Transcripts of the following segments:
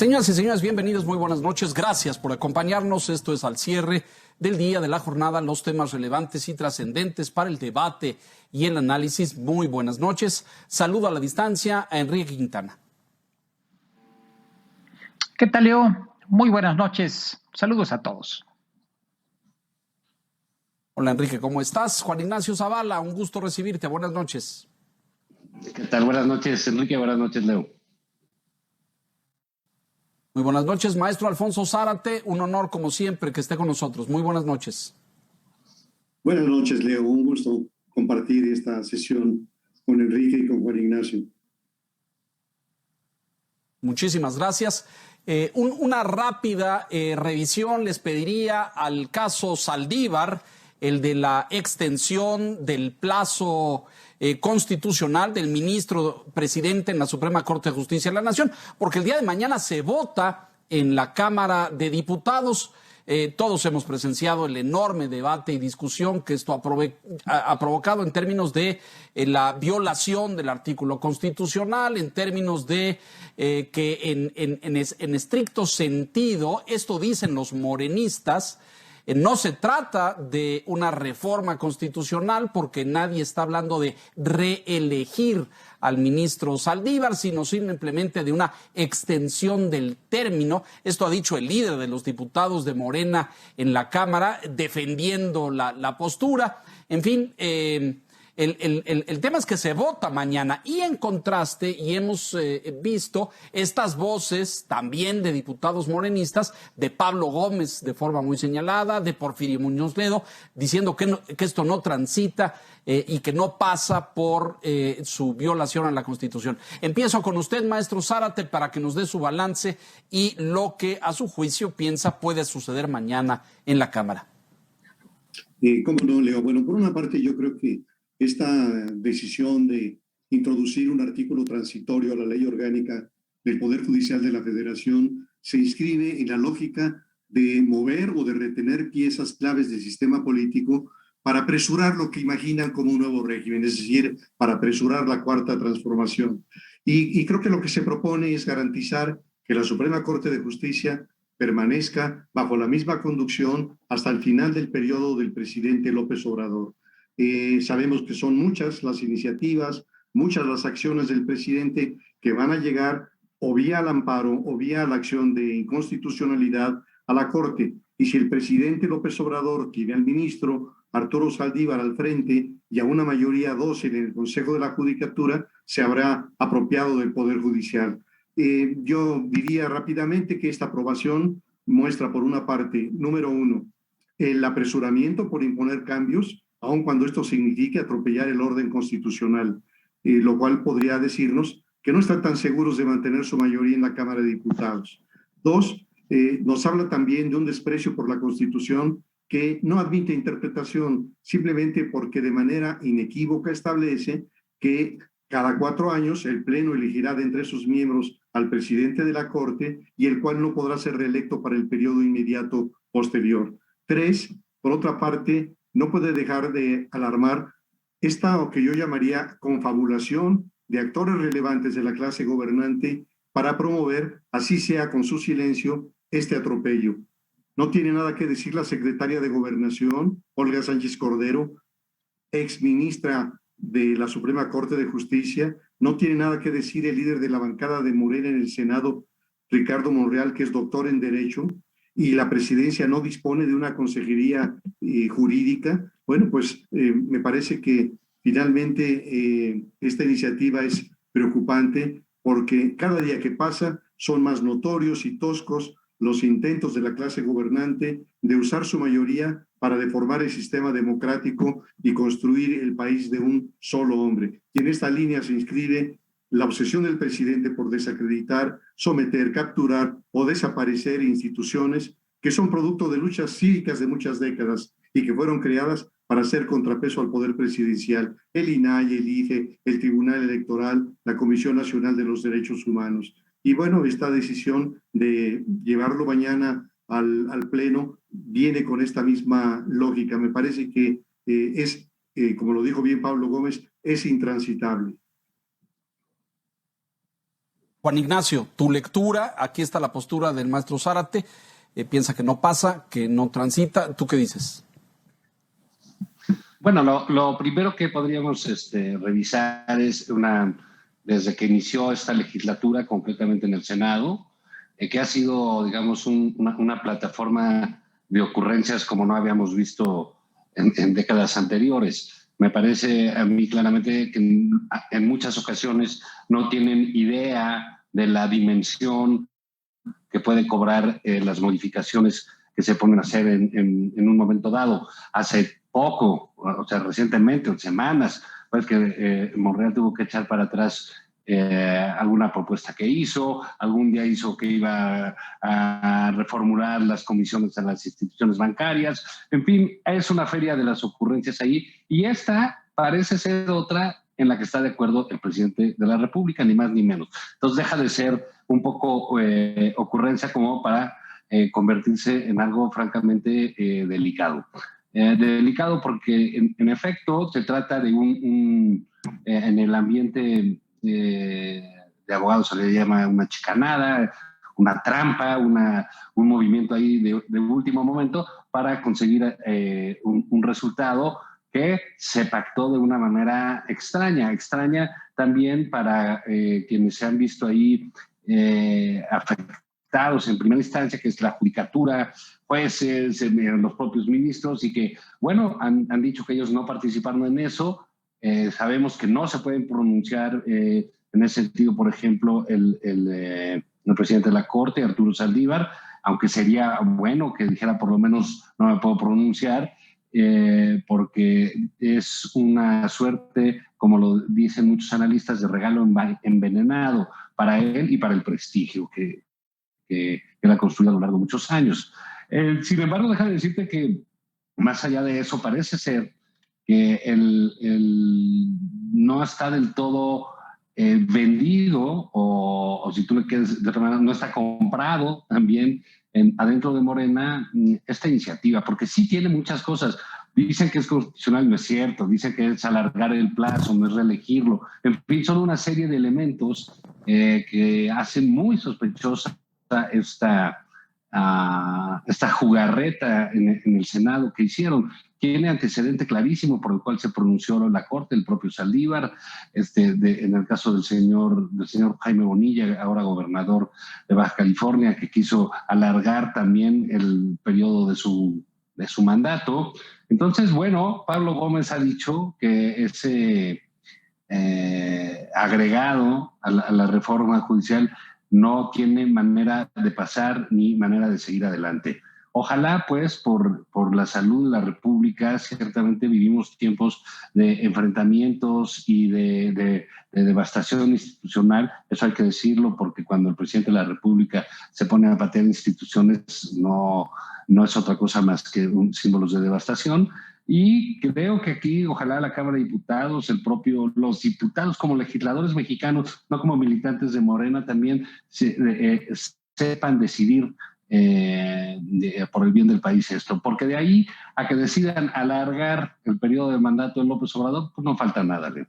Señoras y señores, bienvenidos, muy buenas noches. Gracias por acompañarnos. Esto es al cierre del día de la jornada, los temas relevantes y trascendentes para el debate y el análisis. Muy buenas noches. Saludo a la distancia a Enrique Quintana. ¿Qué tal, Leo? Muy buenas noches. Saludos a todos. Hola, Enrique, ¿cómo estás? Juan Ignacio Zavala, un gusto recibirte. Buenas noches. ¿Qué tal? Buenas noches, Enrique. Buenas noches, Leo. Muy buenas noches, maestro Alfonso Zárate. Un honor, como siempre, que esté con nosotros. Muy buenas noches. Buenas noches, Leo. Un gusto compartir esta sesión con Enrique y con Juan Ignacio. Muchísimas gracias. Una rápida revisión les pediría al caso Saldívar, el de la extensión del plazo constitucional del ministro presidente en la Suprema Corte de Justicia de la Nación, porque el día de mañana se vota en la Cámara de Diputados. Todos hemos presenciado el enorme debate y discusión que esto ha provocado en términos de la violación del artículo constitucional, en términos de que en estricto sentido, esto dicen los morenistas, no se trata de una reforma constitucional porque nadie está hablando de reelegir al ministro Saldívar, sino simplemente de una extensión del término. Esto ha dicho el líder de los diputados de Morena en la Cámara, defendiendo la postura. En fin, el tema es que se vota mañana y en contraste, y hemos visto estas voces también de diputados morenistas, de Pablo Gómez de forma muy señalada, de Porfirio Muñoz Ledo, diciendo que esto no transita y que no pasa por su violación a la Constitución. Empiezo con usted, maestro Zárate, para que nos dé su balance y lo que a su juicio piensa puede suceder mañana en la Cámara. ¿Cómo no, Leo? Bueno, por una parte yo creo que esta decisión de introducir un artículo transitorio a la ley orgánica del Poder Judicial de la Federación se inscribe en la lógica de mover o de retener piezas claves del sistema político para apresurar lo que imaginan como un nuevo régimen, es decir, para apresurar la cuarta transformación. Y creo que lo que se propone es garantizar que la Suprema Corte de Justicia permanezca bajo la misma conducción hasta el final del periodo del presidente López Obrador. Sabemos que son muchas las iniciativas, muchas las acciones del presidente que van a llegar o vía al amparo o vía la acción de inconstitucionalidad a la Corte. Y si el presidente López Obrador tiene al ministro Arturo Saldívar al frente y a una mayoría 12 en el Consejo de la Judicatura, se habrá apropiado del Poder Judicial. Yo diría rápidamente que esta aprobación muestra, por una parte, número uno, el apresuramiento por imponer cambios, aun cuando esto signifique atropellar el orden constitucional, lo cual podría decirnos que no están tan seguros de mantener su mayoría en la Cámara de Diputados. Dos, nos habla también de un desprecio por la Constitución que no admite interpretación, simplemente porque de manera inequívoca establece que cada 4 años el Pleno elegirá de entre sus miembros al presidente de la Corte y el cual no podrá ser reelecto para el periodo inmediato posterior. 3, por otra parte, no puede dejar de alarmar esta, o que yo llamaría, confabulación de actores relevantes de la clase gobernante para promover, así sea con su silencio, este atropello. No tiene nada que decir la secretaria de Gobernación, Olga Sánchez Cordero, exministra de la Suprema Corte de Justicia. No tiene nada que decir el líder de la bancada de Morena en el Senado, Ricardo Monreal, que es doctor en Derecho, y la presidencia no dispone de una consejería jurídica. Bueno, pues me parece que finalmente esta iniciativa es preocupante porque cada día que pasa son más notorios y toscos los intentos de la clase gobernante de usar su mayoría para deformar el sistema democrático y construir el país de un solo hombre. Y en esta línea se inscribe la obsesión del presidente por desacreditar, someter, capturar o desaparecer instituciones que son producto de luchas cívicas de muchas décadas y que fueron creadas para hacer contrapeso al poder presidencial: el INAI, el IFE, el Tribunal Electoral, la Comisión Nacional de los Derechos Humanos. Y bueno, esta decisión de llevarlo mañana al Pleno viene con esta misma lógica. Me parece que como lo dijo bien Pablo Gómez, es intransitable. Juan Ignacio, tu lectura, aquí está la postura del maestro Zárate, piensa que no pasa, que no transita. ¿Tú qué dices? Bueno, lo primero que podríamos revisar es desde que inició esta legislatura completamente en el Senado, que ha sido, digamos, una plataforma de ocurrencias como no habíamos visto en décadas anteriores. Me parece a mí claramente que en muchas ocasiones no tienen idea de la dimensión que puede cobrar las modificaciones que se ponen a hacer en un momento dado. Hace poco, o sea, recientemente, o semanas, pues que Monreal tuvo que echar para atrás alguna propuesta que hizo, algún día hizo que iba a reformular las comisiones a las instituciones bancarias. En fin, es una feria de las ocurrencias ahí, y esta parece ser otra en la que está de acuerdo el presidente de la República, ni más ni menos. Entonces deja de ser un poco ocurrencia como para convertirse en algo francamente delicado. Delicado porque en efecto se trata de en el ambiente de abogados se le llama una chicanada, una trampa, un movimiento ahí de último momento para conseguir un resultado que se pactó de una manera extraña también para quienes se han visto ahí afectados en primera instancia, que es la judicatura, jueces, los propios ministros, y que, bueno, han dicho que ellos no participaron en eso. Sabemos que no se pueden pronunciar en ese sentido, por ejemplo, el presidente de la Corte, Arturo Saldívar, aunque sería bueno que dijera por lo menos no me puedo pronunciar, porque es una suerte, como lo dicen muchos analistas, de regalo envenenado para él y para el prestigio que él ha construido a lo largo de muchos años. Sin embargo, déjame decirte que más allá de eso, parece ser que no está del todo vendido, o si tú le quieres de otra manera, no está comprado también adentro de Morena esta iniciativa, porque sí tiene muchas cosas. Dicen que es constitucional, no es cierto. Dicen que es alargar el plazo, no es reelegirlo. En fin, son una serie de elementos que hacen muy sospechosa esta jugarreta en el Senado que hicieron. Tiene antecedente clarísimo por el cual se pronunció la Corte, el propio Saldívar, en el caso del señor Jaime Bonilla, ahora gobernador de Baja California, que quiso alargar también el periodo de su mandato. Entonces, bueno, Pablo Gómez ha dicho que ese agregado a la reforma judicial no tiene manera de pasar ni manera de seguir adelante. Ojalá, pues, por la salud de la República, ciertamente vivimos tiempos de enfrentamientos y de devastación institucional. Eso hay que decirlo, porque cuando el presidente de la República se pone a patear instituciones, no es otra cosa más que símbolos de devastación. Y creo que aquí, ojalá la Cámara de Diputados, los diputados como legisladores mexicanos, no como militantes de Morena, también sepan decidir por el bien del país esto. Porque de ahí a que decidan alargar el periodo de mandato de López Obrador, pues no falta nada, Leo.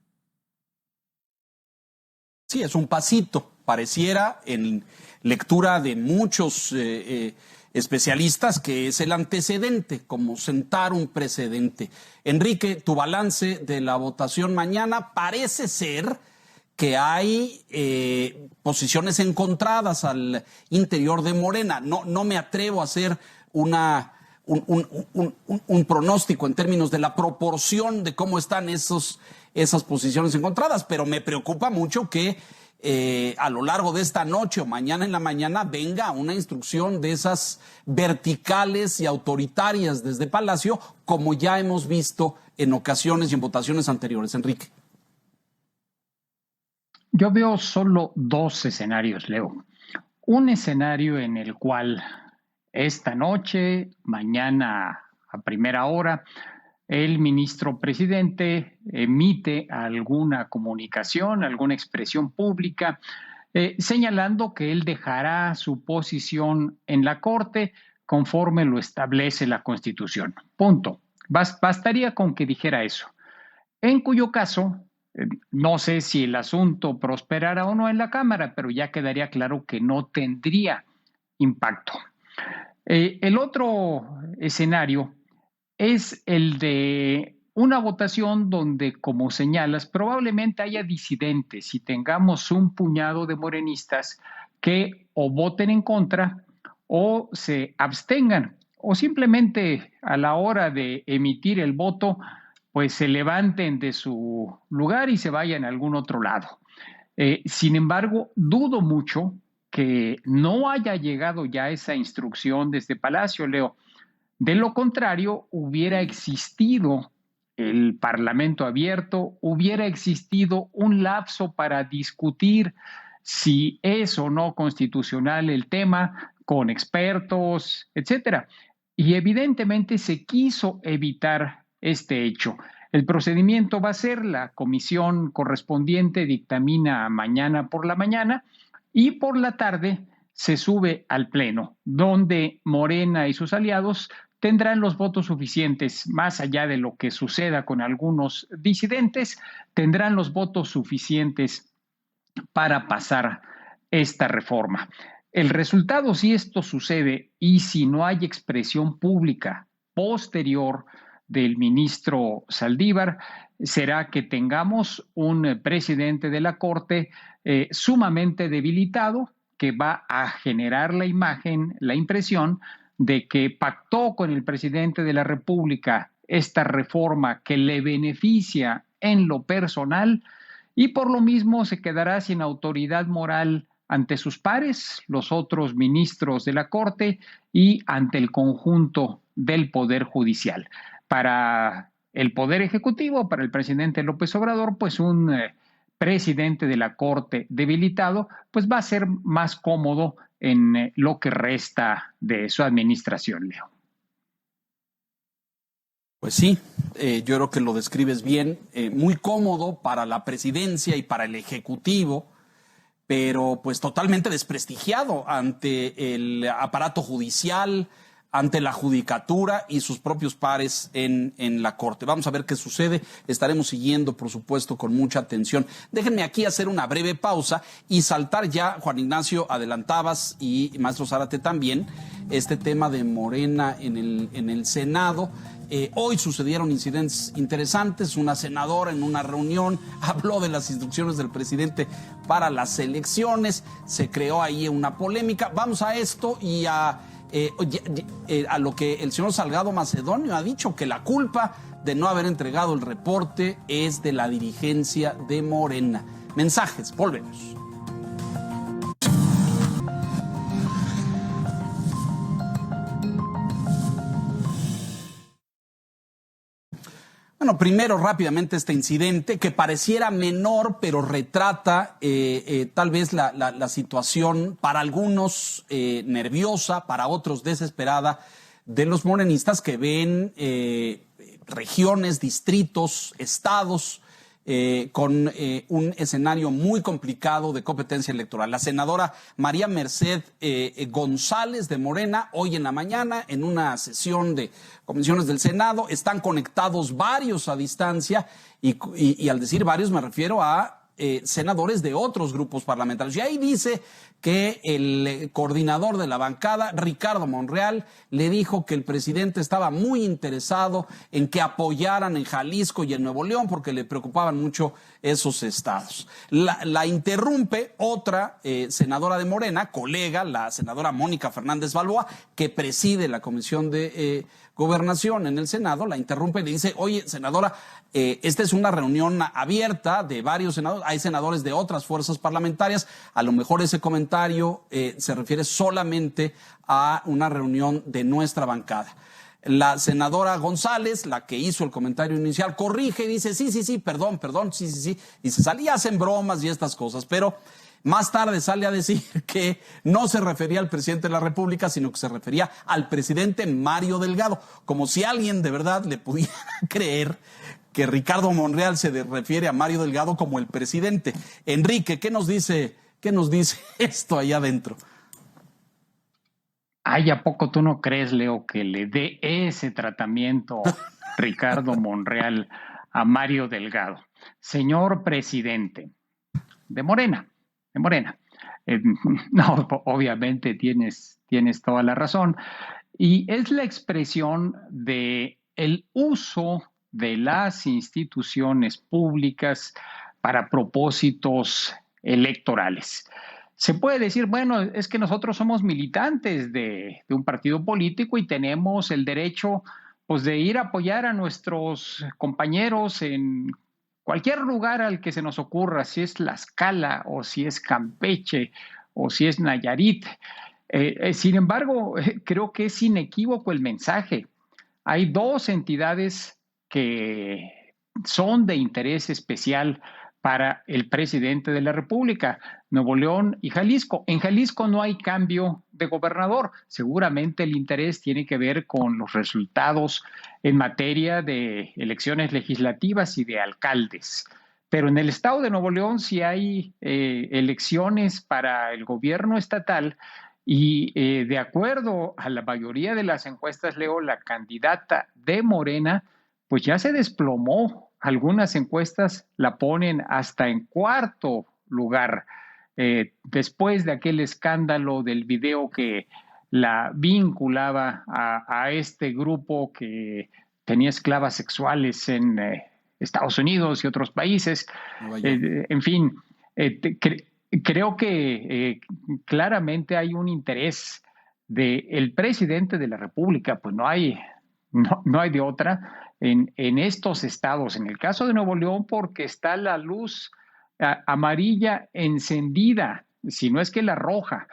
Sí, es un pasito. Pareciera, en lectura de muchos especialistas, que es el antecedente, como sentar un precedente. Enrique, tu balance de la votación mañana. Parece ser que hay posiciones encontradas al interior de Morena. No me atrevo a hacer un pronóstico en términos de la proporción de cómo están esas posiciones encontradas, pero me preocupa mucho que a lo largo de esta noche o mañana en la mañana venga una instrucción de esas verticales y autoritarias desde Palacio, como ya hemos visto en ocasiones y en votaciones anteriores. Enrique. Yo veo solo dos escenarios, Leo. Un escenario en el cual esta noche, mañana a primera hora, el ministro presidente emite alguna comunicación, alguna expresión pública, señalando que él dejará su posición en la Corte conforme lo establece la Constitución. Punto. Bastaría con que dijera eso. En cuyo caso, No sé si el asunto prosperará o no en la Cámara, pero ya quedaría claro que no tendría impacto. El otro escenario es el de una votación donde, como señalas, probablemente haya disidentes y tengamos un puñado de morenistas que o voten en contra o se abstengan o simplemente a la hora de emitir el voto, pues se levanten de su lugar y se vayan a algún otro lado. Sin embargo, dudo mucho que no haya llegado ya esa instrucción desde Palacio, Leo. De lo contrario, hubiera existido el Parlamento abierto, hubiera existido un lapso para discutir si es o no constitucional el tema con expertos, etcétera. Y evidentemente se quiso evitar este hecho. El procedimiento va a ser: la comisión correspondiente dictamina mañana por la mañana y por la tarde se sube al Pleno, donde Morena y sus aliados tendrán los votos suficientes, más allá de lo que suceda con algunos disidentes, tendrán los votos suficientes para pasar esta reforma. El resultado, si esto sucede y si no hay expresión pública posterior del ministro Saldívar, será que tengamos un presidente de la Corte sumamente debilitado, que va a generar la imagen, la impresión de que pactó con el presidente de la República esta reforma que le beneficia en lo personal y por lo mismo se quedará sin autoridad moral ante sus pares, los otros ministros de la Corte, y ante el conjunto del Poder Judicial. Para el Poder Ejecutivo, para el presidente López Obrador, pues un presidente de la Corte debilitado, pues va a ser más cómodo en lo que resta de su administración, Leo. Pues sí, yo creo que lo describes bien, muy cómodo para la presidencia y para el Ejecutivo, pero pues totalmente desprestigiado ante el aparato judicial, ante la judicatura y sus propios pares en la Corte. Vamos a ver qué sucede. Estaremos siguiendo, por supuesto, con mucha atención. Déjenme aquí hacer una breve pausa y saltar ya, Juan Ignacio, adelantabas, y Maestro Zárate también, este tema de Morena en el Senado. Hoy sucedieron incidentes interesantes. Una senadora en una reunión habló de las instrucciones del presidente para las elecciones. Se creó ahí una polémica. Vamos a esto y a lo que el señor Salgado Macedonio ha dicho, que la culpa de no haber entregado el reporte es de la dirigencia de Morena. Mensajes, volvemos. Bueno, primero rápidamente este incidente que pareciera menor, pero retrata tal vez la situación para algunos nerviosa, para otros desesperada, de los morenistas que ven regiones, distritos, estados con un escenario muy complicado de competencia electoral. La senadora María Merced González de Morena, hoy en la mañana, en una sesión de comisiones del Senado, están conectados varios a distancia y al decir varios me refiero a senadores de otros grupos parlamentarios. Y ahí dice que el coordinador de la bancada, Ricardo Monreal, le dijo que el presidente estaba muy interesado en que apoyaran en Jalisco y en Nuevo León porque le preocupaban mucho esos estados. La interrumpe otra senadora de Morena, colega, la senadora Mónica Fernández Balboa, que preside la Comisión de Gobernación en el Senado, la interrumpe y le dice: oye, senadora, esta es una reunión abierta de varios senadores, hay senadores de otras fuerzas parlamentarias, a lo mejor ese comentario se refiere solamente a una reunión de nuestra bancada. La senadora González, la que hizo el comentario inicial, corrige y dice: sí, perdón, sí. Dice, hacen bromas y estas cosas, pero más tarde sale a decir que no se refería al presidente de la República, sino que se refería al presidente Mario Delgado, como si alguien de verdad le pudiera creer que Ricardo Monreal se refiere a Mario Delgado como el presidente. Enrique, ¿qué nos dice esto allá adentro? Ay, ¿a poco tú no crees, Leo, que le dé ese tratamiento Ricardo Monreal a Mario Delgado? señor presidente, de Morena. No, obviamente tienes toda la razón. Y es la expresión de el uso de las instituciones públicas para propósitos electorales. Se puede decir, bueno, es que nosotros somos militantes de un partido político y tenemos el derecho, pues, de ir a apoyar a nuestros compañeros en cualquier lugar al que se nos ocurra, si es Tlaxcala o si es Campeche o si es Nayarit. Sin embargo, creo que es inequívoco el mensaje. Hay dos entidades que son de interés especial para el presidente de la República, Nuevo León y Jalisco. En Jalisco no hay cambio de gobernador. Seguramente el interés tiene que ver con los resultados en materia de elecciones legislativas y de alcaldes. Pero en el estado de Nuevo León sí hay elecciones para el gobierno estatal y de acuerdo a la mayoría de las encuestas, Leo, la candidata de Morena, pues ya se desplomó. Algunas encuestas la ponen hasta en cuarto lugar, después de aquel escándalo del video que la vinculaba a este grupo que tenía esclavas sexuales en Estados Unidos y otros países. En fin, creo que claramente hay un interés del presidente de la República, pues no hay de otra, en estos estados. En el caso de Nuevo León, porque está la luz amarilla encendida, si no es que la roja.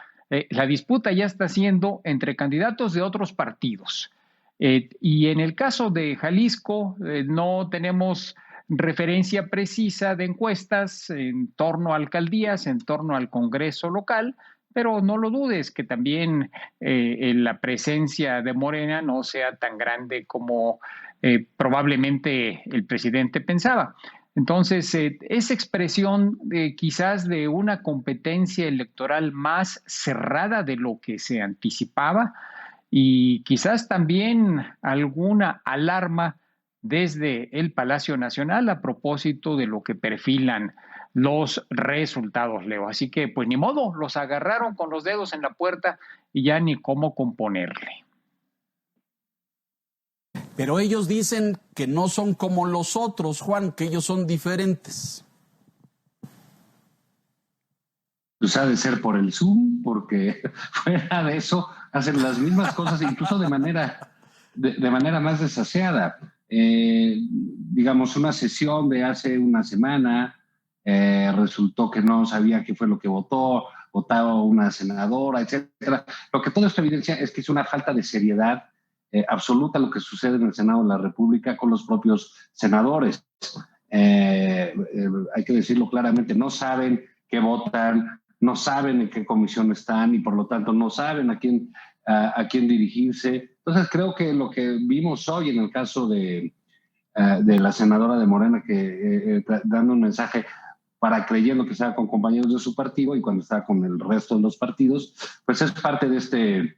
La disputa ya está siendo entre candidatos de otros partidos. Y en el caso de Jalisco, no tenemos referencia precisa de encuestas en torno a alcaldías, en torno al Congreso local, pero no lo dudes que también la presencia de Morena no sea tan grande como probablemente el presidente pensaba. Entonces, es expresión quizás de una competencia electoral más cerrada de lo que se anticipaba y quizás también alguna alarma desde el Palacio Nacional a propósito de lo que perfilan los resultados, Leo. Así que, pues ni modo, los agarraron con los dedos en la puerta y ya ni cómo componerle. Pero ellos dicen que no son como los otros, Juan, que ellos son diferentes. Pues ha de ser por el Zoom, porque fuera de eso hacen las mismas cosas, incluso de manera más desaseada. Digamos, una sesión de hace una semana, resultó que no sabía qué fue lo que votaba una senadora, etcétera. Lo que todo esto evidencia es que es una falta de seriedad absoluta lo que sucede en el Senado de la República con los propios senadores. Hay que decirlo claramente, no saben qué votan, no saben en qué comisión están y por lo tanto no saben a quién dirigirse. Entonces creo que lo que vimos hoy en el caso de la senadora de Morena, que dando un mensaje creyendo que estaba con compañeros de su partido y cuando estaba con el resto de los partidos, pues es parte de este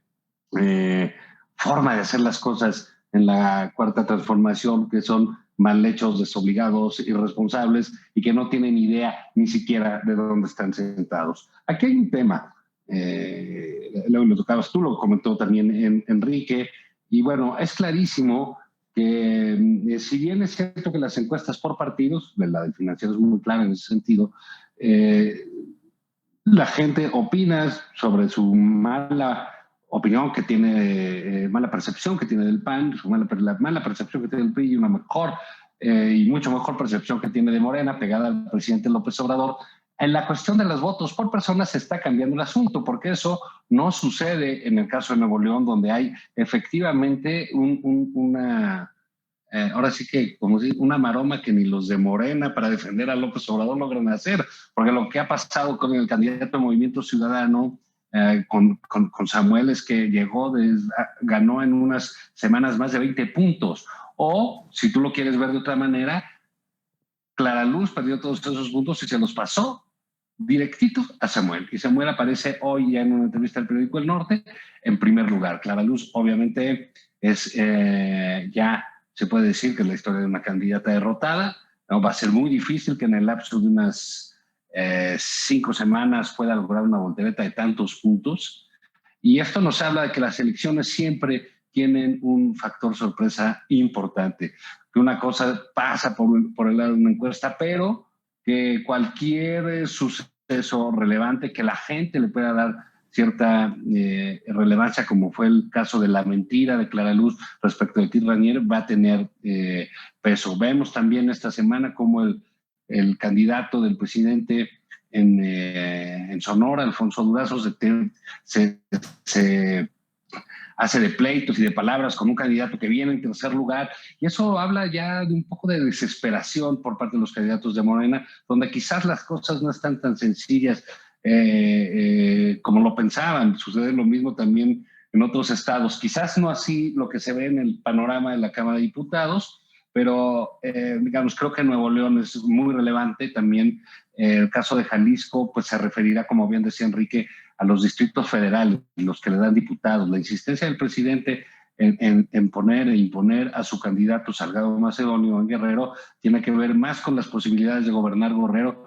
forma de hacer las cosas en la Cuarta Transformación, que son mal hechos, desobligados, irresponsables y que no tienen idea ni siquiera de dónde están sentados. Aquí hay un tema, lo tocabas tú, lo comentó también Enrique, y bueno, es clarísimo que si bien es cierto que las encuestas por partidos, la del Financiero es muy clara en ese sentido, la gente opina sobre su mala opinión que tiene, mala percepción que tiene del PAN, la mala percepción que tiene del PRI y una mejor y mucho mejor percepción que tiene de Morena, pegada al presidente López Obrador. En la cuestión de los votos por personas se está cambiando el asunto, porque eso no sucede en el caso de Nuevo León, donde hay efectivamente ahora sí que, como si una maroma que ni los de Morena para defender a López Obrador logran hacer, porque lo que ha pasado con el candidato de Movimiento Ciudadano, con Samuel, es que ganó en unas semanas más de 20 puntos. O, si tú lo quieres ver de otra manera, Clara Luz perdió todos esos puntos y se los pasó directitos a Samuel. Y Samuel aparece hoy ya en una entrevista al periódico El Norte en primer lugar. Clara Luz, obviamente, es ya se puede decir que es la historia de una candidata derrotada. ¿no? Va a ser muy difícil que en el lapso de unas 5 semanas pueda lograr una voltereta de tantos puntos. Y esto nos habla de que las elecciones siempre tienen un factor sorpresa importante, que una cosa pasa por el lado de una encuesta, pero que cualquier suceso relevante que la gente le pueda dar cierta relevancia, como fue el caso de la mentira de Clara Luz respecto de Tir Ranier, va a tener peso. Vemos también esta semana cómo el candidato del presidente en Sonora, Alfonso Durazo, se hace de pleitos y de palabras con un candidato que viene en tercer lugar, y eso habla ya de un poco de desesperación por parte de los candidatos de Morena, donde quizás las cosas no están tan sencillas como lo pensaban. Sucede lo mismo también en otros estados, quizás no así lo que se ve en el panorama de la Cámara de Diputados, pero digamos, creo que Nuevo León es muy relevante. También el caso de Jalisco, pues se referirá, como bien decía Enrique, a los distritos federales, los que le dan diputados. La insistencia del presidente en poner e imponer a su candidato Salgado Macedonio en Guerrero tiene que ver más con las posibilidades de gobernar Guerrero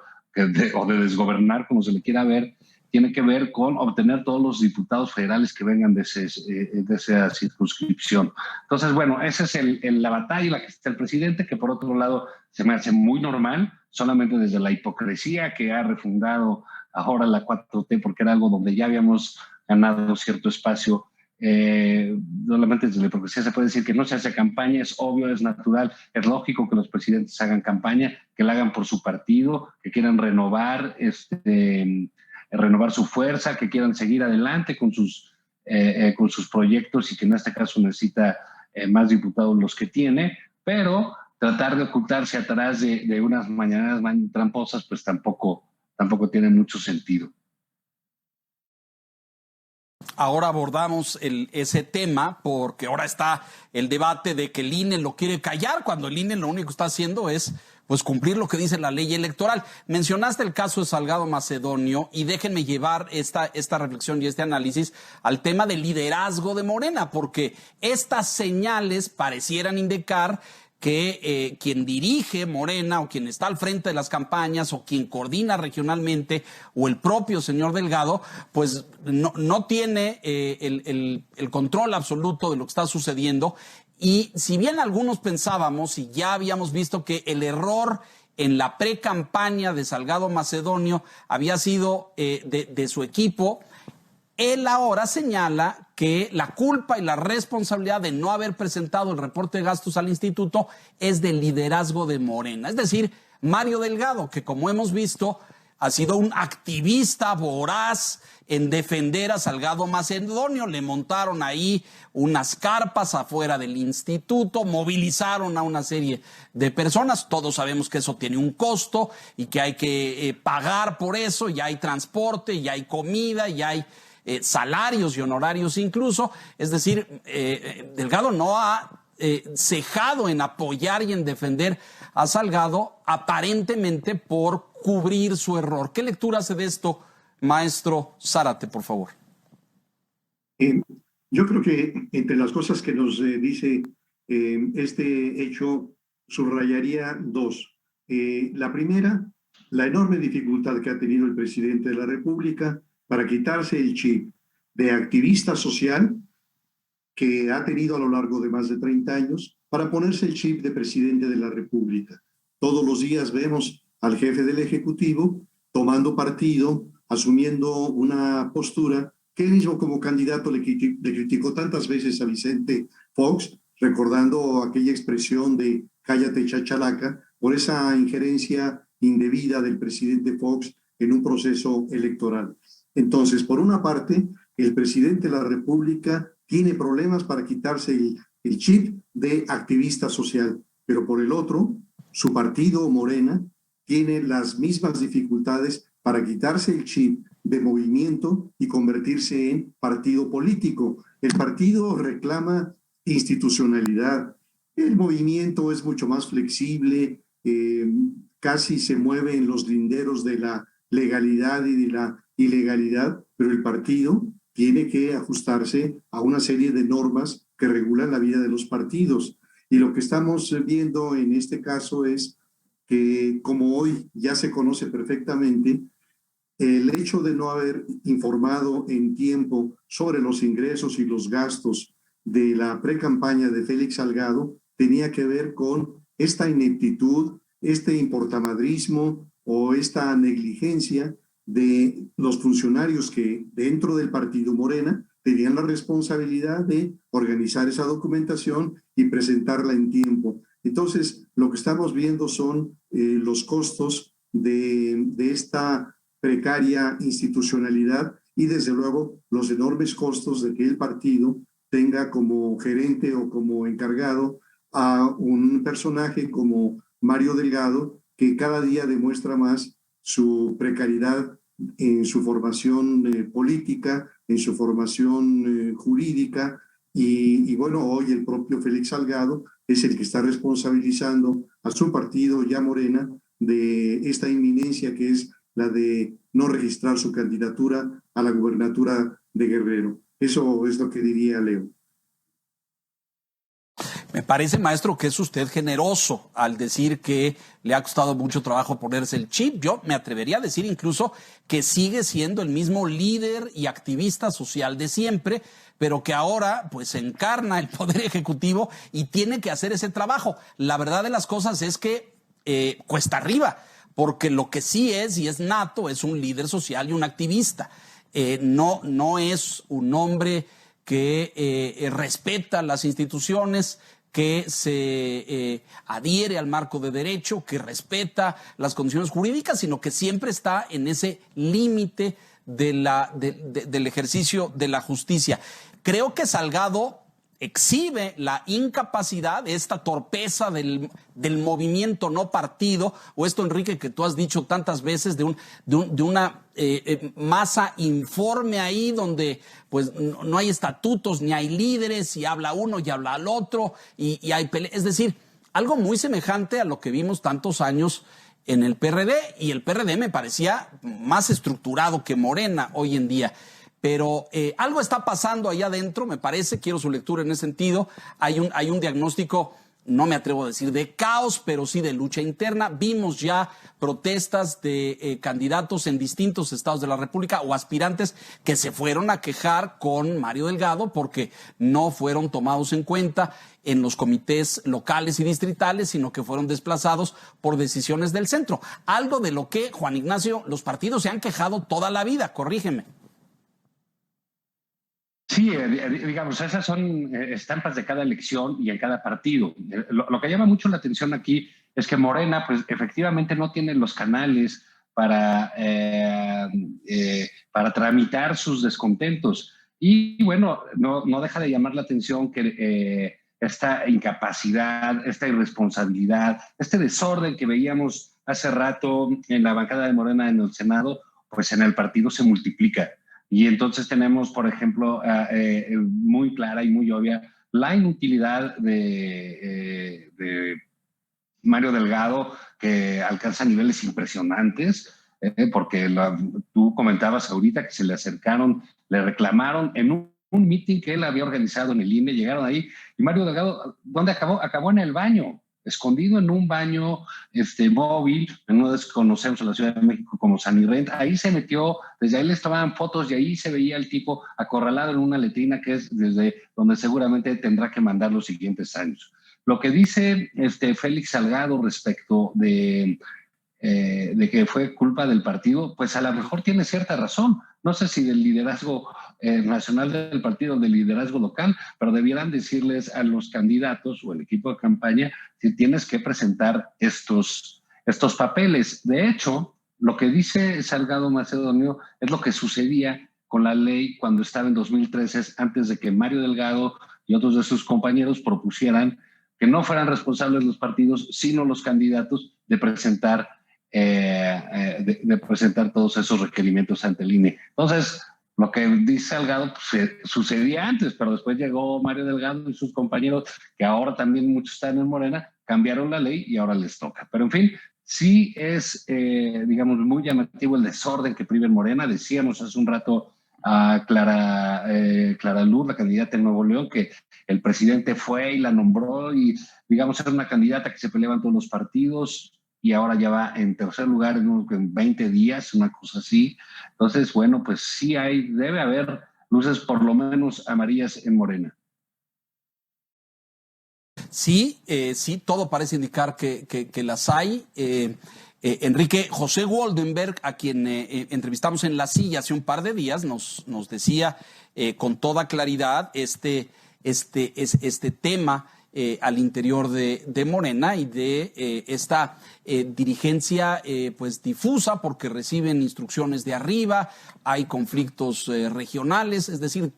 o de desgobernar, como se le quiera ver. Tiene que ver con obtener todos los diputados federales que vengan de esa circunscripción. Entonces, bueno, esa es la batalla en la que está el presidente, que por otro lado se me hace muy normal, solamente desde la hipocresía que ha refundado ahora la 4T, porque era algo donde ya habíamos ganado cierto espacio. Solamente desde la hipocresía se puede decir que no se hace campaña. Es obvio, es natural, es lógico que los presidentes hagan campaña, que la hagan por su partido, que quieran renovar su fuerza, que quieran seguir adelante con sus proyectos, y que en este caso necesita más diputados los que tiene, pero tratar de ocultarse atrás de unas mañaneras tramposas, pues tampoco tiene mucho sentido. Ahora abordamos ese tema porque ahora está el debate de que el INE lo quiere callar, cuando el INE lo único que está haciendo es pues cumplir lo que dice la ley electoral. Mencionaste el caso de Salgado Macedonio y déjenme llevar esta reflexión y este análisis al tema del liderazgo de Morena, porque estas señales parecieran indicar que quien dirige Morena o quien está al frente de las campañas o quien coordina regionalmente o el propio señor Delgado, pues no tiene el control absoluto de lo que está sucediendo. Y si bien algunos pensábamos y ya habíamos visto que el error en la pre-campaña de Salgado Macedonio había sido de su equipo, él ahora señala que la culpa y la responsabilidad de no haber presentado el reporte de gastos al instituto es del liderazgo de Morena. Es decir, Mario Delgado, que como hemos visto ha sido un activista voraz en defender a Salgado Macedonio. Le montaron ahí unas carpas afuera del instituto, movilizaron a una serie de personas. Todos sabemos que eso tiene un costo y que hay que pagar por eso. Ya hay transporte, ya hay comida, ya hay salarios y honorarios incluso. Es decir, Delgado no ha cejado en apoyar y en defender a Salgado, aparentemente por cubrir su error. ¿Qué lectura hace de esto, maestro Zárate, por favor? Yo creo que entre las cosas que nos dice este hecho, subrayaría dos. La primera, la enorme dificultad que ha tenido el presidente de la República para quitarse el chip de activista social que ha tenido a lo largo de más de 30 años, para ponerse el chip de presidente de la República. Todos los días vemos al jefe del Ejecutivo tomando partido, asumiendo una postura que él mismo como candidato le criticó tantas veces a Vicente Fox, recordando aquella expresión de cállate chachalaca, por esa injerencia indebida del presidente Fox en un proceso electoral. Entonces, por una parte, el presidente de la República tiene problemas para quitarse el chip de activista social, pero por el otro, su partido Morena tiene las mismas dificultades para quitarse el chip de movimiento y convertirse en partido político. El partido reclama institucionalidad, el movimiento es mucho más flexible, casi se mueve en los linderos de la legalidad y de la ilegalidad, pero el partido tiene que ajustarse a una serie de normas que regulan la vida de los partidos. Y lo que estamos viendo en este caso es que, como hoy ya se conoce perfectamente, el hecho de no haber informado en tiempo sobre los ingresos y los gastos de la pre-campaña de Félix Salgado tenía que ver con esta ineptitud, este importamadrismo o esta negligencia de los funcionarios que dentro del partido Morena tenían la responsabilidad de organizar esa documentación y presentarla en tiempo. Entonces, lo que estamos viendo son los costos de esta precaria institucionalidad y desde luego los enormes costos de que el partido tenga como gerente o como encargado a un personaje como Mario Delgado, que cada día demuestra más su precariedad en su formación política, en su formación jurídica, y bueno, hoy el propio Félix Salgado es el que está responsabilizando a su partido ya Morena de esta inminencia que es la de no registrar su candidatura a la gubernatura de Guerrero. Eso es lo que diría Leo. Me parece, maestro, que es usted generoso al decir que le ha costado mucho trabajo ponerse el chip. Yo me atrevería a decir incluso que sigue siendo el mismo líder y activista social de siempre, pero que ahora pues encarna el Poder Ejecutivo y tiene que hacer ese trabajo. La verdad de las cosas es que cuesta arriba, porque lo que sí es, y es nato, es un líder social y un activista. No es un hombre que respeta las instituciones, que se adhiere al marco de derecho, que respeta las condiciones jurídicas, sino que siempre está en ese límite del ejercicio de la justicia. Creo que Salgado exhibe la incapacidad, esta torpeza del movimiento no partido, o esto, Enrique, que tú has dicho tantas veces, de una masa informe ahí donde pues no hay estatutos, ni hay líderes, y habla uno y habla al otro, y hay peleas. Es decir, algo muy semejante a lo que vimos tantos años en el PRD, y el PRD me parecía más estructurado que Morena hoy en día. Pero algo está pasando ahí adentro, me parece, quiero su lectura en ese sentido. Hay un diagnóstico, no me atrevo a decir de caos, pero sí de lucha interna. Vimos ya protestas de candidatos en distintos estados de la República o aspirantes que se fueron a quejar con Mario Delgado porque no fueron tomados en cuenta en los comités locales y distritales, sino que fueron desplazados por decisiones del centro. Algo de lo que, Juan Ignacio, los partidos se han quejado toda la vida, corrígeme. Sí, digamos, esas son estampas de cada elección y en cada partido. Lo que llama mucho la atención aquí es que Morena, pues efectivamente no tiene los canales para tramitar sus descontentos. Y bueno, no deja de llamar la atención que esta incapacidad, esta irresponsabilidad, este desorden que veíamos hace rato en la bancada de Morena en el Senado, pues en el partido se multiplica. Y entonces tenemos, por ejemplo, muy clara y muy obvia la inutilidad de Mario Delgado, que alcanza niveles impresionantes, porque tú comentabas ahorita que se le acercaron, le reclamaron en un meeting que él había organizado en el INE, llegaron ahí, y Mario Delgado, ¿dónde acabó? Acabó en el baño, escondido en un baño móvil, en uno que conocemos en la Ciudad de México como Sanirrent. Ahí se metió, desde ahí le estaban fotos y ahí se veía el tipo acorralado en una letrina, que es desde donde seguramente tendrá que mandar los siguientes años. Lo que dice Félix Salgado respecto de que fue culpa del partido, pues a lo mejor tiene cierta razón. No sé si del liderazgo nacional del partido, del liderazgo local, pero debieran decirles a los candidatos o el equipo de campaña si tienes que presentar estos papeles. De hecho, lo que dice Salgado Macedonio es lo que sucedía con la ley cuando estaba en 2013, antes de que Mario Delgado y otros de sus compañeros propusieran que no fueran responsables los partidos, sino los candidatos de presentar todos esos requerimientos ante el INE. Entonces, lo que dice Salgado pues, sucedía antes, pero después llegó Mario Delgado y sus compañeros, que ahora también muchos están en Morena, cambiaron la ley y ahora les toca. Pero en fin, sí es, digamos, muy llamativo el desorden que priva en Morena. Decíamos hace un rato a Clara Luz, la candidata en Nuevo León, que el presidente fue y la nombró y, digamos, era una candidata que se peleaban todos los partidos y ahora ya va en tercer lugar en 20 días, una cosa así. Entonces, bueno, pues sí debe haber luces por lo menos amarillas en Morena. Sí, sí, todo parece indicar que las hay. Enrique, José Woldenberg, a quien entrevistamos en La Silla hace un par de días, nos decía con toda claridad este tema al interior de Morena y de esta dirigencia pues difusa, porque reciben instrucciones de arriba, hay conflictos regionales, es decir,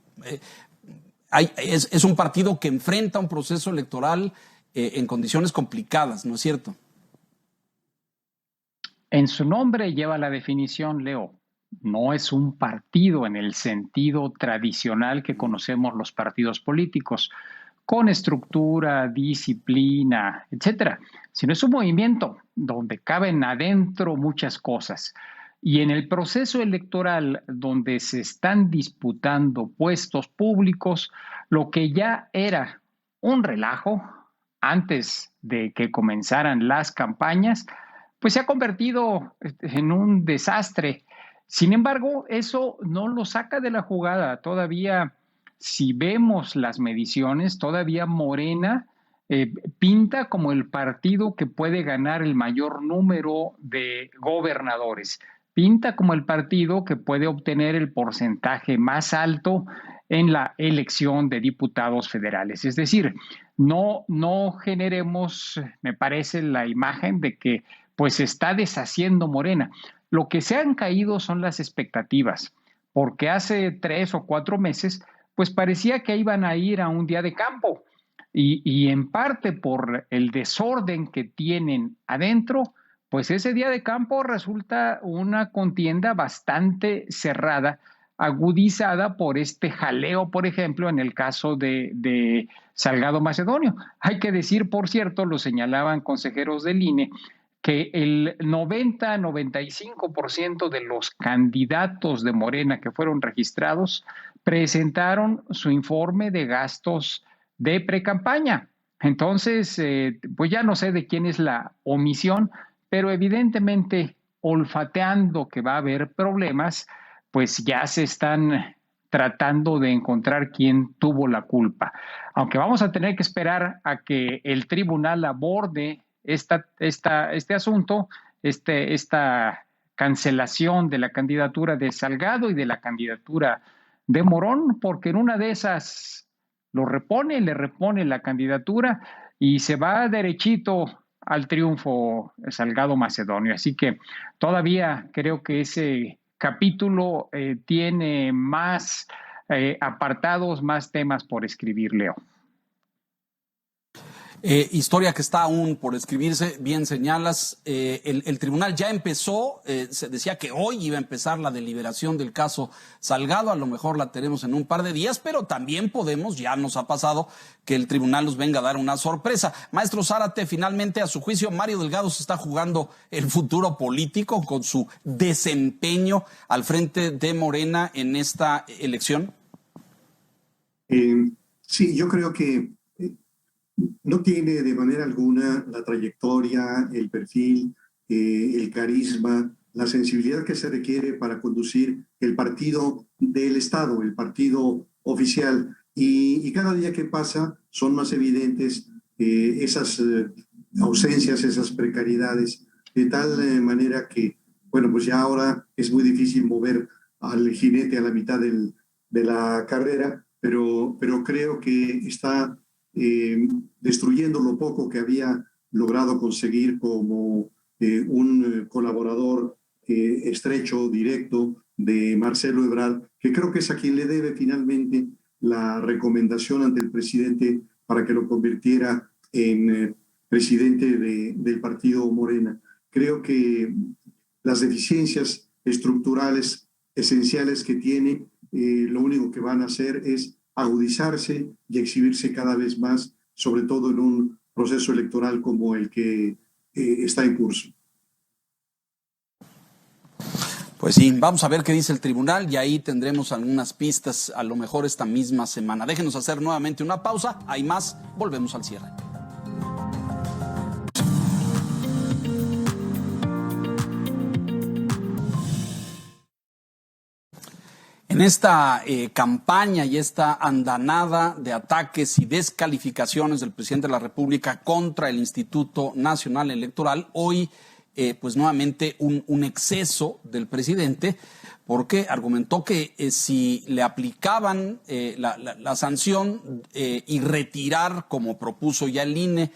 es un partido que enfrenta un proceso electoral en condiciones complicadas, ¿no es cierto? En su nombre lleva la definición, Leo. No es un partido en el sentido tradicional que conocemos los partidos políticos, con estructura, disciplina, etcétera, sino es un movimiento donde caben adentro muchas cosas. Y en el proceso electoral donde se están disputando puestos públicos, lo que ya era un relajo antes de que comenzaran las campañas, pues se ha convertido en un desastre. Sin embargo, eso no lo saca de la jugada. Todavía, si vemos las mediciones, todavía Morena pinta como el partido que puede ganar el mayor número de gobernadores. Pinta como el partido que puede obtener el porcentaje más alto en la elección de diputados federales. Es decir, no generemos, me parece, la imagen de que pues se está deshaciendo Morena. Lo que se han caído son las expectativas, porque hace 3 o 4 meses, pues parecía que iban a ir a un día de campo y en parte por el desorden que tienen adentro, pues ese día de campo resulta una contienda bastante cerrada, agudizada por este jaleo, por ejemplo, en el caso de Salgado Macedonio. Hay que decir, por cierto, lo señalaban consejeros del INE, que el 90-95% de los candidatos de Morena que fueron registrados presentaron su informe de gastos de precampaña. Entonces, pues ya no sé de quién es la omisión, pero evidentemente olfateando que va a haber problemas, pues ya se están tratando de encontrar quién tuvo la culpa. Aunque vamos a tener que esperar a que el tribunal aborde este asunto, esta cancelación de la candidatura de Salgado y de la candidatura de Morón, porque en una de esas le repone la candidatura y se va derechito al triunfo Salgado Macedonio. Así que todavía creo que ese capítulo tiene más apartados, más temas por escribir, Leo. Historia que está aún por escribirse, bien señalas. El tribunal ya empezó, se decía que hoy iba a empezar la deliberación del caso Salgado, a lo mejor la tenemos en un par de días, pero también ya nos ha pasado que el tribunal nos venga a dar una sorpresa. Maestro Zárate, finalmente, a su juicio, Mario Delgado se está jugando el futuro político con su desempeño al frente de Morena en esta elección. Sí, yo creo que no tiene de manera alguna la trayectoria, el perfil, el carisma, la sensibilidad que se requiere para conducir el partido del Estado, el partido oficial. Y cada día que pasa son más evidentes esas ausencias, esas precariedades, de tal manera que, bueno, pues ya ahora es muy difícil mover al jinete a la mitad de la carrera, pero creo que está destruyendo lo poco que había logrado conseguir como un colaborador estrecho, directo de Marcelo Ebrard, que creo que es a quien le debe finalmente la recomendación ante el presidente para que lo convirtiera en presidente del partido Morena. Creo que las deficiencias estructurales esenciales que tiene, lo único que van a hacer es agudizarse y exhibirse cada vez más, sobre todo en un proceso electoral como el que está en curso. Pues sí, vamos a ver qué dice el tribunal y ahí tendremos algunas pistas, a lo mejor esta misma semana. Déjenos hacer nuevamente una pausa, hay más, volvemos al cierre. En esta campaña y esta andanada de ataques y descalificaciones del presidente de la República contra el Instituto Nacional Electoral, hoy pues nuevamente un exceso del presidente, porque argumentó que si le aplicaban la sanción y retirar, como propuso ya el INE,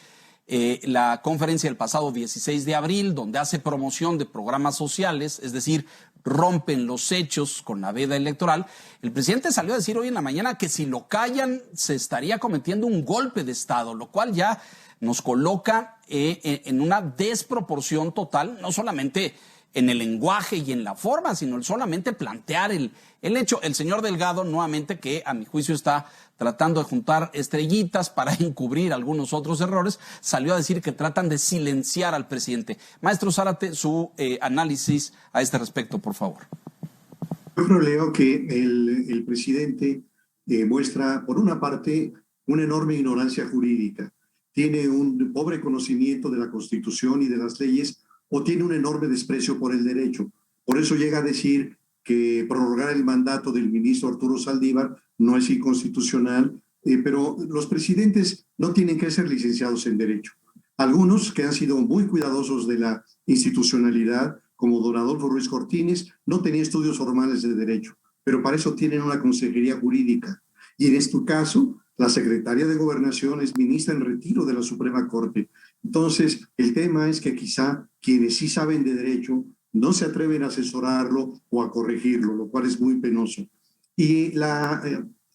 la conferencia del pasado 16 de abril, donde hace promoción de programas sociales, es decir, rompen los hechos con la veda electoral, el presidente salió a decir hoy en la mañana que si lo callan se estaría cometiendo un golpe de Estado, lo cual ya nos coloca en una desproporción total, no solamente en el lenguaje y en la forma, sino solamente plantear el hecho. El señor Delgado, nuevamente, que a mi juicio está tratando de juntar estrellitas para encubrir algunos otros errores, salió a decir que tratan de silenciar al presidente. Maestro Zárate, su análisis a este respecto, por favor. Yo creo, Leo, que el presidente muestra, por una parte, una enorme ignorancia jurídica. Tiene un pobre conocimiento de la Constitución y de las leyes, o tiene un enorme desprecio por el derecho. Por eso llega a decir que prorrogar el mandato del ministro Arturo Saldívar no es inconstitucional, pero los presidentes no tienen que ser licenciados en derecho. Algunos que han sido muy cuidadosos de la institucionalidad, como don Adolfo Ruiz Cortines, no tenían estudios formales de derecho, pero para eso tienen una consejería jurídica. Y en este caso, la secretaria de Gobernación es ministra en retiro de la Suprema Corte. Entonces, el tema es que quizá quienes sí saben de derecho no se atreven a asesorarlo o a corregirlo, lo cual es muy penoso. Y la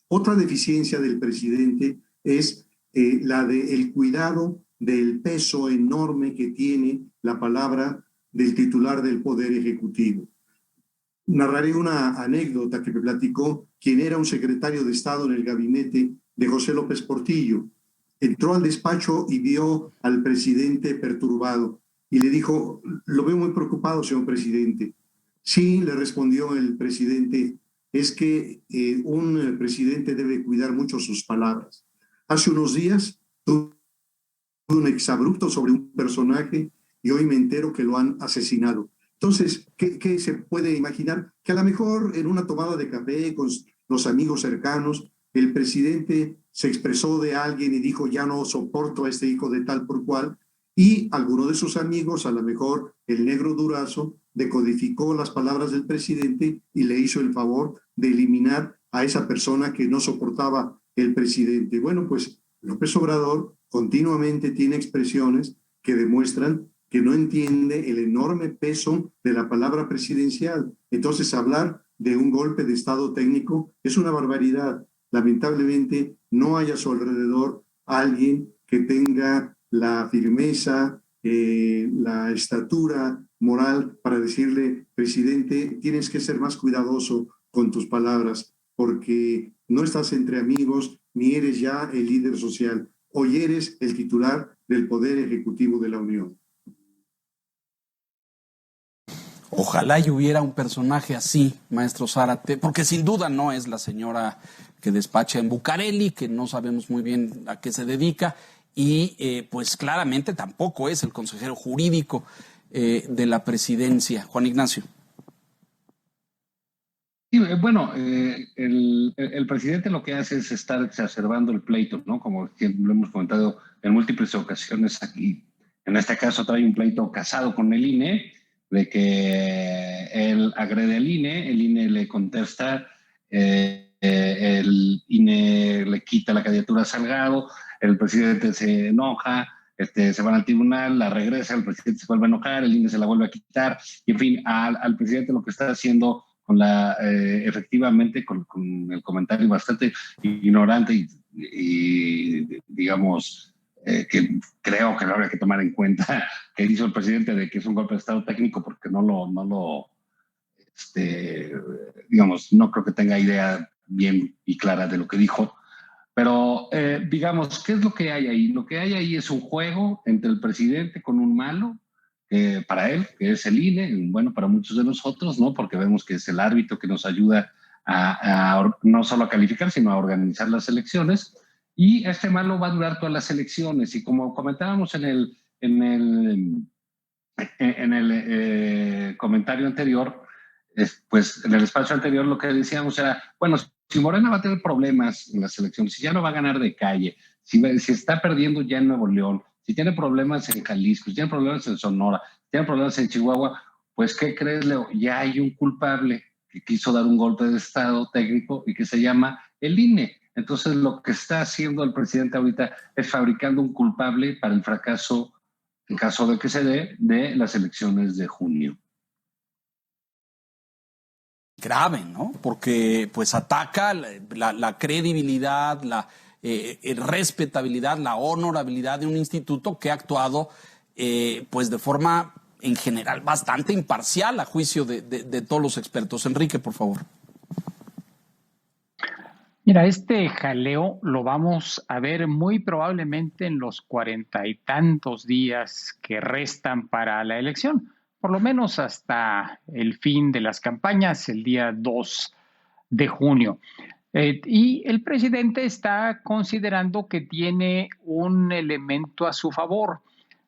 otra deficiencia del presidente es la del cuidado del peso enorme que tiene la palabra del titular del Poder Ejecutivo. Narraré una anécdota que me platicó quien era un secretario de Estado en el gabinete de José López Portillo. Entró al despacho y vio al presidente perturbado y le dijo: lo veo muy preocupado, señor presidente. Sí, le respondió el presidente, es que un presidente debe cuidar mucho sus palabras. Hace unos días tuve un exabrupto sobre un personaje y hoy me entero que lo han asesinado. Entonces, ¿qué se puede imaginar? Que a lo mejor en una tomada de café con los amigos cercanos, el presidente se expresó de alguien y dijo: ya no soporto a este hijo de tal por cual, y alguno de sus amigos, a lo mejor el negro Durazo, decodificó las palabras del presidente y le hizo el favor de eliminar a esa persona que no soportaba el presidente. Bueno, pues López Obrador continuamente tiene expresiones que demuestran que no entiende el enorme peso de la palabra presidencial. Entonces, hablar de un golpe de Estado técnico es una barbaridad. Lamentablemente, no hay a su alrededor alguien que tenga la firmeza, la estatura moral para decirle: presidente, tienes que ser más cuidadoso con tus palabras, porque no estás entre amigos ni eres ya el líder social. Hoy eres el titular del Poder Ejecutivo de la Unión. Ojalá y hubiera un personaje así, maestro Zárate, porque sin duda no es la señora que despacha en Bucareli, que no sabemos muy bien a qué se dedica, y pues claramente tampoco es el consejero jurídico de la presidencia. Juan Ignacio. Sí, bueno, el presidente lo que hace es estar exacerbando el pleito, ¿no? Como lo hemos comentado en múltiples ocasiones aquí. En este caso trae un pleito casado con el INE, de que él agrede al INE, el INE le contesta, el INE le quita la candidatura a Salgado, el presidente se enoja, se van al tribunal, la regresa, el presidente se vuelve a enojar, el INE se la vuelve a quitar, y en fin, al presidente lo que está haciendo con efectivamente con el comentario bastante ignorante y digamos, que creo que lo habría que tomar en cuenta, que hizo el presidente, de que es un golpe de Estado técnico, porque digamos, no creo que tenga idea bien y clara de lo que dijo. Pero, digamos, ¿qué es lo que hay ahí? Lo que hay ahí es un juego entre el presidente con un malo, para él, que es el INE, bueno, para muchos de nosotros, ¿no? Porque vemos que es el árbitro que nos ayuda no solo a calificar, sino a organizar las elecciones. Y este malo va a durar todas las elecciones. Y como comentábamos en el comentario anterior, pues en el espacio anterior lo que decíamos era, bueno, si Morena va a tener problemas en las elecciones, si ya no va a ganar de calle, si está perdiendo ya en Nuevo León, si tiene problemas en Jalisco, si tiene problemas en Sonora, si tiene problemas en Chihuahua, pues ¿qué crees, Leo? Ya hay un culpable que quiso dar un golpe de Estado técnico y que se llama el INE. Entonces lo que está haciendo el presidente ahorita es fabricando un culpable para el fracaso, en caso de que se dé, de las elecciones de junio. Grave, ¿no? Porque pues ataca la credibilidad, la respetabilidad, la honorabilidad de un instituto que ha actuado pues de forma en general bastante imparcial a juicio de todos los expertos. Enrique, por favor. Mira, este jaleo lo vamos a ver muy probablemente en los 40 y tantos días que restan para la elección, por lo menos hasta el fin de las campañas, el día 2 de junio. Y el presidente está considerando que tiene un elemento a su favor.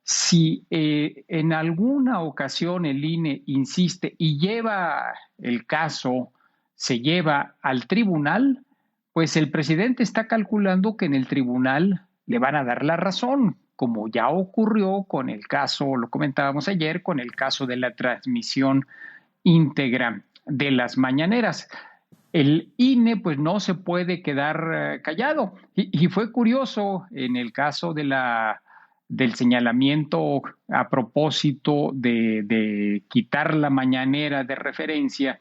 Si en alguna ocasión el INE insiste y lleva el caso, se lleva al tribunal, pues el presidente está calculando que en el tribunal le van a dar la razón, como ya ocurrió con el caso, lo comentábamos ayer, con el caso de la transmisión íntegra de las mañaneras. El INE pues no se puede quedar callado y fue curioso en el caso del señalamiento a propósito de quitar la mañanera de referencia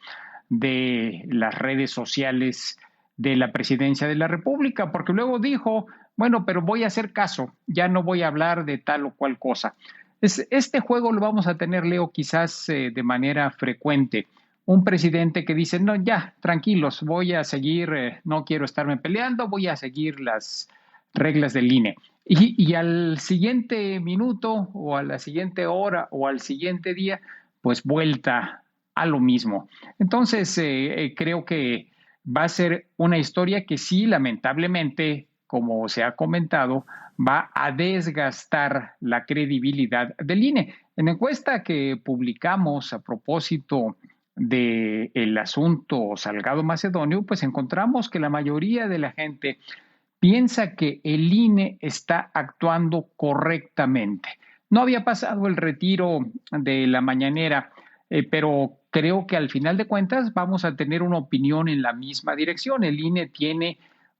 de las redes sociales de la presidencia de la República, porque luego dijo, bueno, pero voy a hacer caso, ya no voy a hablar de tal o cual cosa. Este juego lo vamos a tener, Leo, quizás de manera frecuente. Un presidente que dice, no, ya, tranquilos, voy a seguir, no quiero estarme peleando, voy a seguir las reglas del INE. Y al siguiente minuto o a la siguiente hora o al siguiente día, pues vuelta a lo mismo. Entonces, creo que va a ser una historia que sí, lamentablemente, como se ha comentado, va a desgastar la credibilidad del INE. En la encuesta que publicamos a propósito del asunto Salgado Macedonio, pues encontramos que la mayoría de la gente piensa que el INE está actuando correctamente. No había pasado el retiro de la mañanera, pero creo que al final de cuentas vamos a tener una opinión en la misma dirección. El INE tiene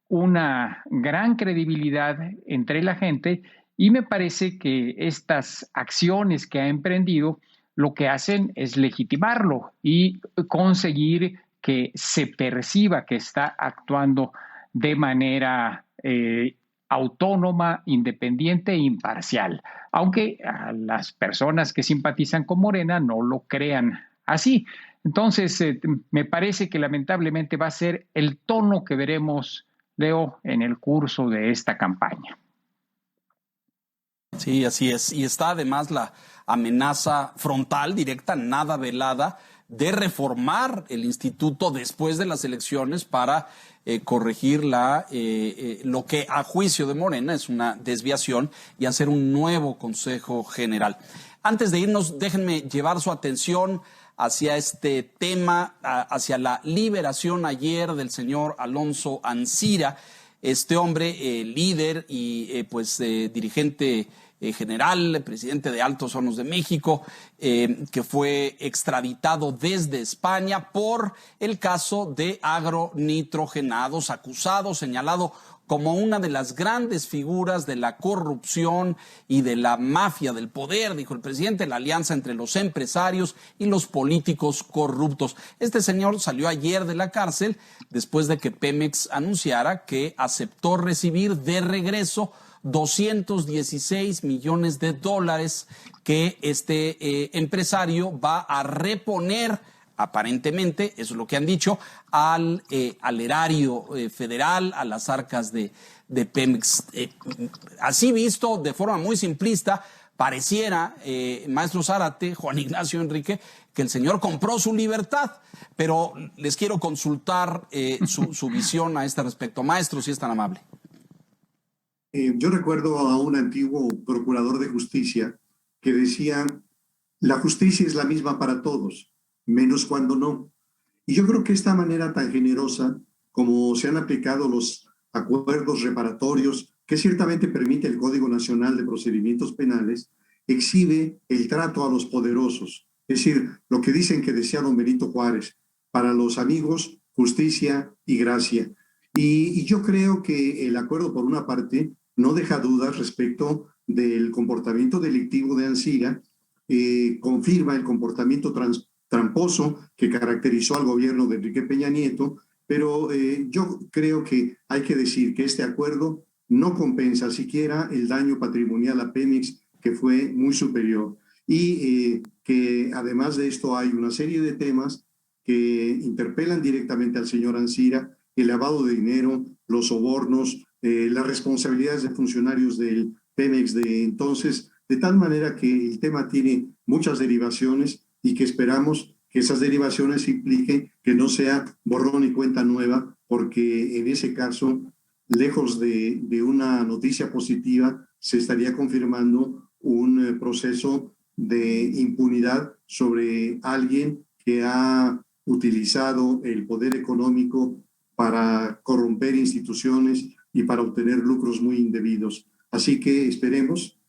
una gran credibilidad entre la gente y me parece que estas acciones que ha emprendido lo que hacen es legitimarlo y conseguir que se perciba que está actuando de manera autónoma, independiente e imparcial, aunque a las personas que simpatizan con Morena no lo crean así. Entonces, me parece que lamentablemente va a ser el tono que veremos, Leo, en el curso de esta campaña. Sí, así es. Y está además la amenaza frontal, directa, nada velada, de reformar el instituto después de las elecciones para corregir lo que a juicio de Morena es una desviación y hacer un nuevo Consejo General. Antes de irnos, déjenme llevar su atención hacia este tema, hacia la liberación ayer del señor Alonso Ancira, este hombre líder y dirigente general, presidente de Altos Hornos de México, que fue extraditado desde España por el caso de agronitrogenados, acusado, señalado como una de las grandes figuras de la corrupción y de la mafia del poder, dijo el presidente, la alianza entre los empresarios y los políticos corruptos. Este señor salió ayer de la cárcel después de que Pemex anunciara que aceptó recibir de regreso 216 millones de dólares que este empresario va a reponer, aparentemente, eso es lo que han dicho, al erario federal, a las arcas de Pemex. Así visto, de forma muy simplista, pareciera, maestro Zárate, Juan Ignacio Enrique, que el señor compró su libertad, pero les quiero consultar su visión a este respecto. Maestro, si es tan amable. Yo recuerdo a un antiguo procurador de justicia que decía, la justicia es la misma para todos, menos cuando no. Y yo creo que esta manera tan generosa como se han aplicado los acuerdos reparatorios, que ciertamente permite el Código Nacional de Procedimientos Penales, exhibe el trato a los poderosos. Es decir, lo que dicen que decía don Benito Juárez, para los amigos, justicia y gracia. Y yo creo que el acuerdo, por una parte, no deja dudas respecto del comportamiento delictivo de Ancira, confirma el comportamiento tramposo que caracterizó al gobierno de Enrique Peña Nieto, pero yo creo que hay que decir que este acuerdo no compensa siquiera el daño patrimonial a Pemex, que fue muy superior. Y que además de esto hay una serie de temas que interpelan directamente al señor Ancira: el lavado de dinero, los sobornos, las responsabilidades de funcionarios del Pemex de entonces, de tal manera que el tema tiene muchas derivaciones y que esperamos que esas derivaciones impliquen que no sea borrón y cuenta nueva, porque en ese caso, lejos de una noticia positiva, se estaría confirmando un proceso de impunidad sobre alguien que ha utilizado el poder económico para corromper instituciones y para obtener lucros muy indebidos. Así que esperemos